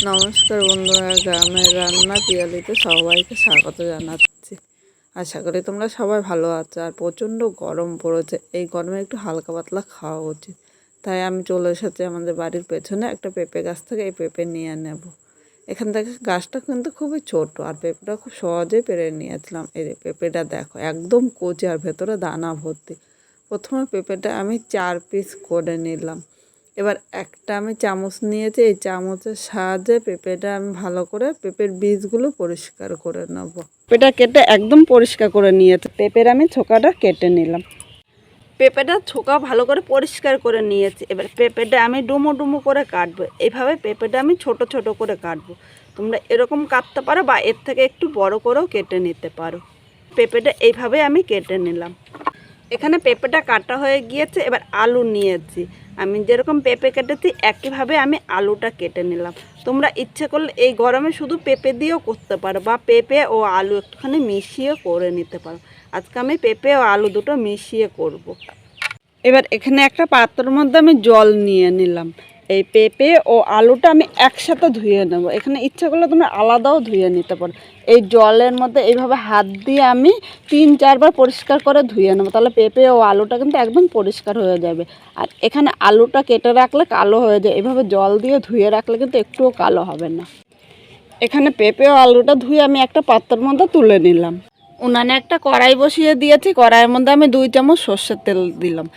নমস্কার বন্ধুরা, গ্রামের রান্না পিয়ালিতে সবাইকে স্বাগত জানাচ্ছি। আশা করি তোমরা সবাই ভালো আছো। আর প্রচণ্ড গরম পড়েছে, এই গরমে একটু হালকা পাতলা খাওয়া উচিত। তাই আমি চলে এসেছি আমাদের বাড়ির পেছনে একটা পেঁপে গাছ থেকে এই পেঁপে নিয়ে নেব। এখান থেকে গাছটা কিন্তু খুবই ছোট, আর পেঁপেটা খুব সহজেই পেরে নিয়েছিলাম। এই পেঁপেটা দেখো একদম কচি আর ভেতরে দানা ভর্তি। প্রথমে পেঁপেটা আমি 4 পিস করে নিলাম। এবার একটা আমি চামচ নিয়েছি, এই চামচের সাহায্যে পেঁপেটা আমি ভালো করে পেঁপের বীজগুলো পরিষ্কার করে নেব। পেঁপেটা কেটে একদম পরিষ্কার করে নিয়েছি। পেঁপের আমি ছোকাটা কেটে নিলাম। পেঁপেটা ছোকা ভালো করে পরিষ্কার করে নিয়েছি। এবার পেঁপেটা আমি ডুমো ডুমো করে কাটবো। এইভাবে পেঁপেটা আমি ছোট ছোট করে কাটবো। তোমরা এরকম কাটতে পারো বা এর থেকে একটু বড় করেও কেটে নিতে পারো। পেঁপেটা এইভাবে আমি কেটে নিলাম। এখানে পেঁপেটা কাটা হয়ে গিয়েছে। এবার আলু নিয়েছি। আমি যেরকম পেঁপে কেটেছি একইভাবে আমি আলুটা কেটে নিলাম। তোমরা ইচ্ছে করলে এই গরমে শুধু পেঁপে দিয়েও করতে পারো, বা পেঁপে ও আলু একটুখানি মিশিয়ে করে নিতে পারো। আজকে আমি পেঁপে ও আলু দুটো মিশিয়ে করব। এবার এখানে একটা পাত্রের মধ্যে আমি জল নিয়ে নিলাম। এই পেঁপে ও আলুটা আমি একসাথে ধুয়ে নেব। এখানে ইচ্ছা করলে তোমরা আলাদাও ধুয়ে নিতে পারো। এই জলের মধ্যে এইভাবে হাত দিয়ে আমি 3-4 বার পরিষ্কার করে ধুয়ে নেবো। তাহলে পেঁপে ও আলুটা কিন্তু একদম পরিষ্কার হয়ে যাবে। আর এখানে আলুটা কেটে রাখলে কালো হয়ে যায়, এভাবে জল দিয়ে ধুয়ে রাখলে কিন্তু একটুও কালো হবে না। এখানে পেঁপে ও আলুটা ধুয়ে আমি একটা পাত্রের মধ্যে তুলে নিলাম। উনানে একটা কড়াই বসিয়ে দিয়েছি। কড়াইয়ের মধ্যে আমি 2 চামচ সর্ষের তেল দিলাম।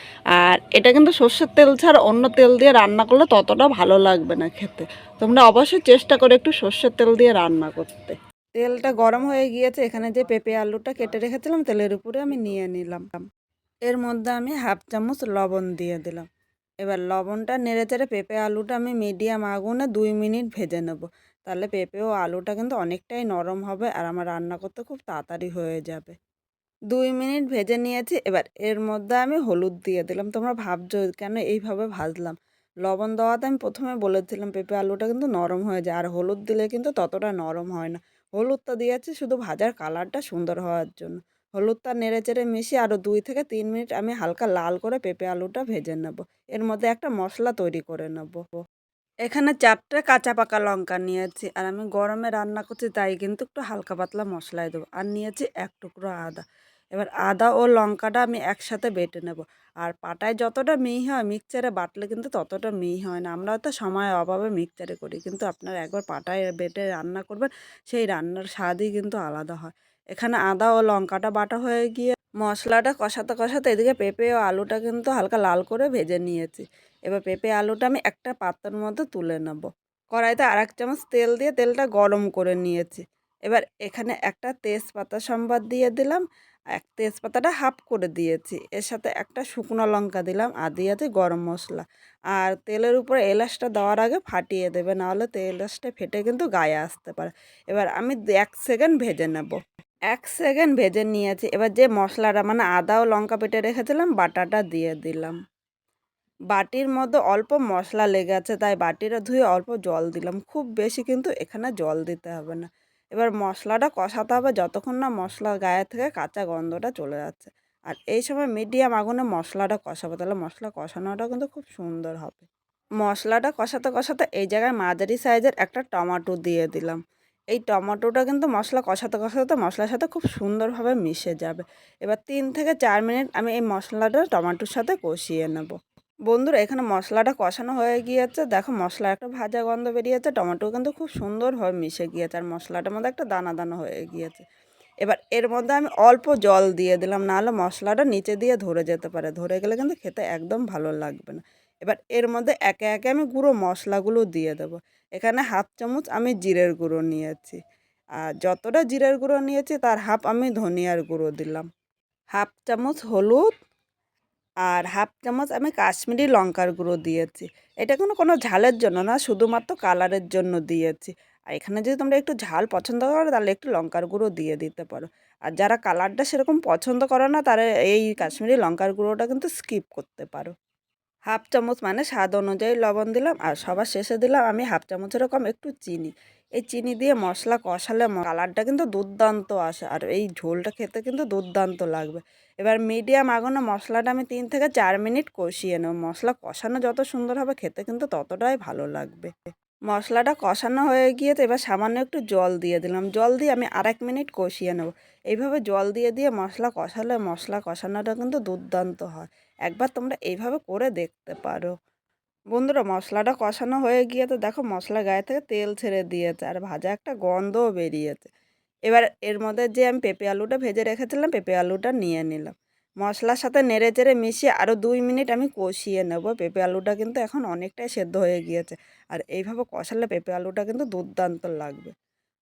আর এটা কিন্তু সর্ষের তেল ছাড়া অন্য তেল দিয়ে রান্না করলে ততটা ভালো লাগবে না খেতে। তোমরা অবশ্যই চেষ্টা করে একটু সর্ষের তেল দিয়ে রান্না করতে। তেলটা গরম হয়ে গিয়েছে। এখানে যে পেঁপে আলুটা কেটে রেখেছিলাম তেলের উপরে আমি নিয়ে নিলাম। এর মধ্যে আমি 1/2 চামচ লবণ দিয়ে দিলাম। এবার লবণটা নেড়েচেড়ে পেঁপে আলুটা আমি মিডিয়াম আগুনে 2 মিনিট ভেজে নেব। তাহলে পেঁপে ও আলুটা কিন্তু অনেকটাই নরম হবে, আর আমার রান্না করতে খুব তাড়াতাড়ি হয়ে যাবে। 2 মিনিট ভেজে নিয়েছি। এবার এর মধ্যে আমি হলুদ দিয়ে দিলাম। তোমরা ভাবছো কেন এইভাবে ভাজলাম? লবণ দেওয়াতে আমি প্রথমে বলেছিলাম পেঁপে আলুটা কিন্তু নরম হয়ে যায়, আর হলুদ দিলে কিন্তু ততটা নরম হয় না। হলুদটা দিয়েছি শুধু ভাজার কালারটা সুন্দর হওয়ার জন্য। হলুদটা নেড়েচেড়ে মিশিয়ে আরও 2 থেকে 3 মিনিট আমি হালকা লাল করে পেঁপে আলুটা ভেজে নেব। এর মধ্যে একটা মশলা তৈরি করে নেব। এখানে 4টে কাঁচা পাকা লঙ্কা নিয়েছি, আর আমি গরমে রান্না করছি তাই কিন্তু একটু হালকা পাতলা মশলাই দেবো। আর নিয়েছি 1 টুকরো আদা। এবার আদা ও লঙ্কাটা আমি একসাথে বেটে নেব। আর পাটায় যতটা মিহি হয় মিক্সচারে বাটলে কিন্তু ততটা মিহি হয় না। আমরা তো সময়ের অভাবে মিক্সচারে করি, কিন্তু আপনারা একবার পাটায় বেটে রান্না করবেন, সেই রান্নার স্বাদই কিন্তু আলাদা হয়। এখানে আদা ও লঙ্কাটা বাটা হয়ে গিয়ে মশলাটা কষাতে কষাতে এদিকে পেঁপে ও আলুটা কিন্তু হালকা লাল করে ভেজে নিয়েছি। এবার পেঁপে আলুটা আমি একটা পাত্রের মধ্যে তুলে নেব। কড়াইতে 1 চামচ তেল দিয়ে তেলটা গরম করে নিয়েছি। এবার এখানে একটা তেজপাতা সম্বাদ দিয়ে দিলাম। তেজপাতাটা হাফ করে দিয়েছি। এর সাথে একটা শুকনো লঙ্কা দিলাম, আর দিয়েছি গরম মশলা। আর তেলের উপরে এলাচটা দেওয়ার আগে ফাটিয়ে দেবে, নাহলে এলাচটা ফেটে কিন্তু গায়ে আসতে পারে। এবার আমি 1 সেকেন্ড ভেজে নেব। 1 সেকেন্ড ভেজে নিয়েছি। এবার যে মশলাটা মানে আদা ও লঙ্কা বেটে রেখেছিলাম বাটাটা দিয়ে দিলাম। বাটির মধ্যে অল্প মশলা লেগে আছে, তাই বাটিটা ধুয়ে অল্প জল দিলাম। খুব বেশি কিন্তু এখানে জল দিতে হবে না। এবার মশলাটা কষাতে হবে যতক্ষণ না মশলার গায়ে থেকে কাঁচা গন্ধটা চলে যাচ্ছে। আর এই সময় মিডিয়াম আগুনে মশলাটা কষাবো, তাহলে মশলা কষানোটা কিন্তু খুব সুন্দর হবে। মশলাটা কষাতে কষাতে এই জায়গায় মাঝারি সাইজের একটা টমেটো দিয়ে দিলাম। এই টমেটোটা কিন্তু মশলা কষাতে কষাতে মশলার সাথে খুব সুন্দরভাবে মিশে যাবে। এবার 3 থেকে 4 মিনিট আমি এই মশলাটা টমেটোর সাথে কষিয়ে নেব। বন্ধুরা, এখানে মশলাটা কষানো হয়ে গিয়েছে। দেখো মশলা একটা ভাজা গন্ধ বেরিয়েছে, টমেটো কিন্তু খুব সুন্দরভাবে মিশে গিয়েছে, আর মশলাটার মধ্যে একটা দানা দানা হয়ে গিয়েছে। এবার এর মধ্যে আমি অল্প জল দিয়ে দিলাম, নাহলে মশলাটা নিচে দিয়ে ধরে যেতে পারে। ধরে গেলে কিন্তু খেতে একদম ভালো লাগবে না। এবার এর মধ্যে একে একে আমি গুঁড়ো মশলাগুলো দিয়ে দেবো। এখানে 1/2 চামচ আমি জিরের গুঁড়ো নিয়েছি। আর যতটা জিরের গুঁড়ো নিয়েছি তার হাফ আমি ধনিয়ার গুঁড়ো দিলাম। 1/2 চামচ হলুদ, আর 1/2 চামচ আমি কাশ্মীরি লঙ্কার গুঁড়ো দিয়েছি। এটা কোনো ঝালের জন্য না, শুধুমাত্র কালারের জন্য দিয়েছি। আর এখানে যদি তোমরা একটু ঝাল পছন্দ করো তাহলে একটু লঙ্কার গুঁড়ো দিয়ে দিতে পারো। আর যারা কালারটা সেরকম পছন্দ করে না তারা এই কাশ্মীরি লঙ্কার গুঁড়োটা কিন্তু স্কিপ করতে পারো। 1/2 চামচ মানে স্বাদ অনুযায়ী লবণ দিলাম, আর সবার শেষে দিলাম আমি 1/2 চামচেরও কম একটু চিনি। এই চিনি দিয়ে মশলা কষালে কালারটা কিন্তু দুর্দান্ত আসে, আর এই ঝোলটা খেতে কিন্তু দুর্দান্ত লাগবে। এবার মিডিয়াম আগুনে মশলাটা আমি 3 থেকে 4 মিনিট কষিয়ে নেব। মশলা কষানো যত সুন্দর হবে খেতে কিন্তু ততটাই ভালো লাগবে। মশলাটা কষানো হয়ে গিয়েছে, এবার সামান্য একটু জল দিয়ে দিলাম। জল দিয়ে আমি আর ১ মিনিট কষিয়ে নেব। এইভাবে জল দিয়ে দিয়ে মশলা কষালে মশলা কষানোটা কিন্তু দুর্দান্ত হয়। একবার তোমরা এইভাবে করে দেখতে পারো। বন্ধুরা, মশলাটা কষানো হয়ে গিয়েছে, দেখো মশলার গায়ে থেকে তেল ছেড়ে দিয়েছে আর ভাজা একটা গন্ধও বেরিয়েছে। এবার এর মধ্যে যে আমি পেঁপে আলুটা ভেজে রেখেছিলাম, পেঁপে আলুটা নিয়ে নিলাম। মশলার সাথে নেড়ে চেড়ে মিশিয়ে আরও ২ মিনিট আমি কষিয়ে নেব। পেঁপে আলুটা কিন্তু এখন অনেকটাই সেদ্ধ হয়ে গিয়েছে। আর এইভাবে কষালে পেঁপে আলুটা কিন্তু দুর্দান্ত লাগবে।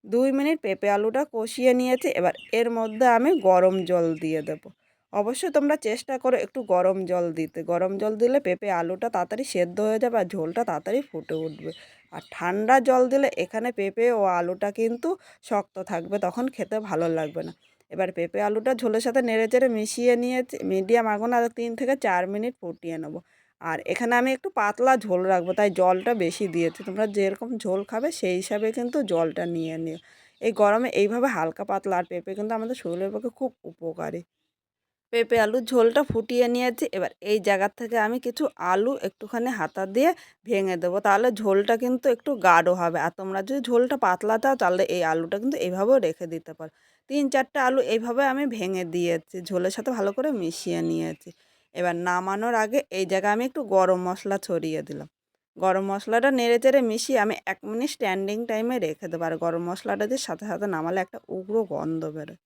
২ মিনিট পেঁপে আলুটা কষিয়ে নিয়েছি। এবার এর মধ্যে আমি গরম জল দিয়ে দেবো। অবশ্যই তোমরা চেষ্টা করো একটু গরম জল দিতে। গরম জল দিলে পেঁপে আলুটা তাড়াতাড়ি সেদ্ধ হয়ে যাবে আর ঝোলটা তাড়াতাড়ি ফুটে উঠবে। আর ঠান্ডা জল দিলে এখানে পেঁপে ও আলুটা কিন্তু শক্ত থাকবে, তখন খেতে ভালো লাগবে না। এবার পেঁপে আলুটা ঝোলের সাথে নেড়েচেড়ে মিশিয়ে নিয়েছি। মিডিয়াম আগুনে আর ৩ থেকে ৪ মিনিট ফুটিয়ে নেব। আর এখানে আমি একটু পাতলা ঝোল রাখবো, তাই জলটা বেশি দিয়েছি। তোমরা যেরকম ঝোল খাবে সেই হিসাবে কিন্তু জলটা নিয়ে নিও। এই গরমে এইভাবে হালকা পাতলা, আর পেঁপে কিন্তু আমাদের শরীরের পক্ষে খুব উপকারী। পেঁপে আলুর ঝোলটা ফুটিয়ে নিয়েছি। এবার এই জায়গা থেকে আমি কিছু আলু একটুখানি হাতা দিয়ে ভেঙে দেবো, তাহলে ঝোলটা কিন্তু একটু গাঢ় হবে। আর তোমরা যদি ঝোলটা পাতলা চাও তাহলে এই আলুটা কিন্তু এইভাবেও রেখে দিতে পারো। ৩-৪টা আলু এইভাবে আমি ভেঙে দিয়েছি, ঝোলের সাথে ভালো করে মিশিয়ে নিয়েছি। এবার নামানোর আগে এই জায়গায় আমি একটু গরম মশলা ছড়িয়ে দিলাম। গরম মশলাটা নেড়েচেড়ে মিশিয়ে আমি ১ মিনিট স্ট্যান্ডিং টাইমে রেখে দেবো। আর গরম মশলাটা দিয়ে সাথে সাথে নামালে একটা উগ্র গন্ধ বেরোয়।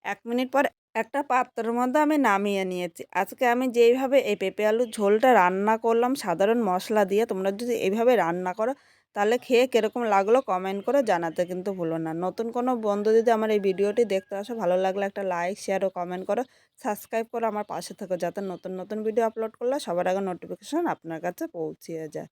১ মিনিট পর একটা পাত্রের মধ্যে আমি নামিয়ে নিয়েছি। আজকে আমি যেইভাবে এই পেঁপে আলুর ঝোলটা রান্না করলাম সাধারণ মশলা দিয়ে, তোমরা যদি এইভাবে রান্না করো তাহলে খেয়ে কীরকম লাগলো কমেন্ট করে জানাতে কিন্তু ভুলো না। নতুন কোনো বন্ধু যদি আমার এই ভিডিওটি দেখতে আসো, ভালো লাগলে একটা লাইক, শেয়ার ও কমেন্ট করো। সাবস্ক্রাইব করে আমার পাশে থেকো, যাতে নতুন নতুন ভিডিও আপলোড করলে সবার আগে নোটিফিকেশন আপনার কাছে পৌঁছিয়ে যায়।